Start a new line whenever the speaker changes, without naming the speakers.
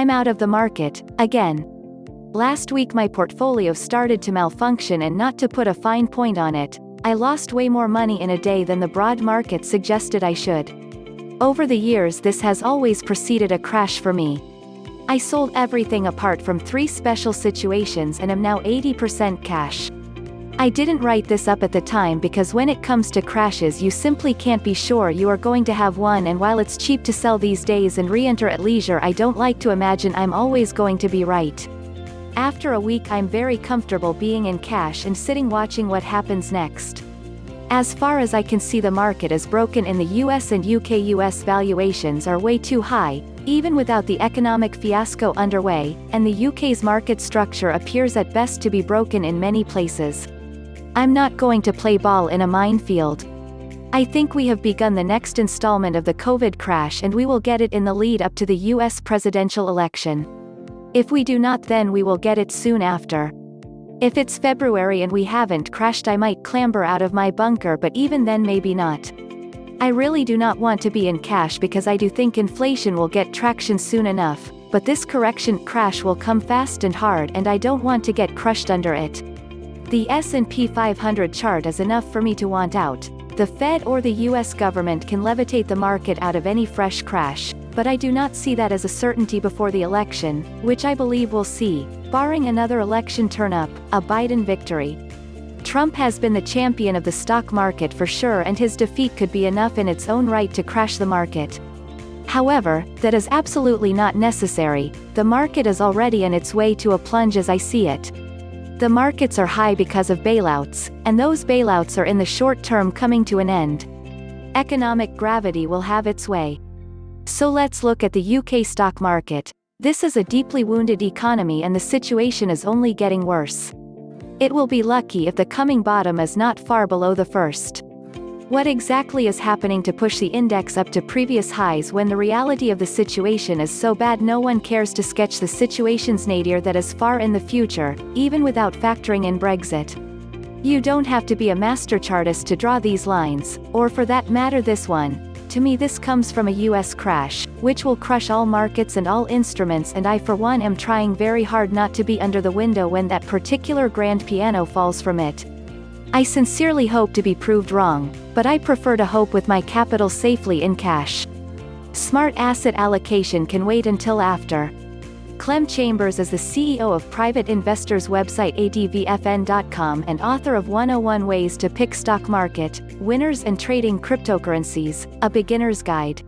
I'm out of the market, again. Last week my portfolio started to malfunction, and not to put a fine point on it, I lost way more money in a day than the broad market suggested I should. Over the years this has always preceded a crash for me. I sold everything apart from 3 special situations and am now 80% cash. I didn't write this up at the time because when it comes to crashes you simply can't be sure you are going to have one, and while it's cheap to sell these days and re-enter at leisure, I don't like to imagine I'm always going to be right. After a week I'm very comfortable being in cash and sitting watching what happens next. As far as I can see, the market is broken in the US and UK. US valuations are way too high, even without the economic fiasco underway, and the UK's market structure appears at best to be broken in many places. I'm not going to play ball in a minefield. I think we have begun the next installment of the COVID crash, and we will get it in the lead up to the US presidential election. If we do not, then we will get it soon after. If it's February and we haven't crashed, I might clamber out of my bunker, but even then maybe not. I really do not want to be in cash because I do think inflation will get traction soon enough, but this correction crash will come fast and hard, and I don't want to get crushed under it. The S&P 500 chart is enough for me to want out. The Fed or the US government can levitate the market out of any fresh crash, but I do not see that as a certainty before the election, which I believe we'll see, barring another election turn-up, a Biden victory. Trump has been the champion of the stock market for sure, and his defeat could be enough in its own right to crash the market. However, that is absolutely not necessary. The market is already on its way to a plunge as I see it. The markets are high because of bailouts, and those bailouts are in the short term coming to an end. Economic gravity will have its way. So let's look at the UK stock market. This is a deeply wounded economy, and the situation is only getting worse. It will be lucky if the coming bottom is not far below the first. What exactly is happening to push the index up to previous highs when the reality of the situation is so bad no one cares to sketch the situation's nadir that is far in the future, even without factoring in Brexit? You don't have to be a master chartist to draw these lines, or for that matter this one. To me this comes from a US crash, which will crush all markets and all instruments, and I for one am trying very hard not to be under the window when that particular grand piano falls from it. I sincerely hope to be proved wrong, but I prefer to hope with my capital safely in cash. Smart asset allocation can wait until after. Clem Chambers is the CEO of private investors website advfn.com and author of 101 Ways to Pick Stock Market, Winners and Trading Cryptocurrencies, a Beginner's Guide.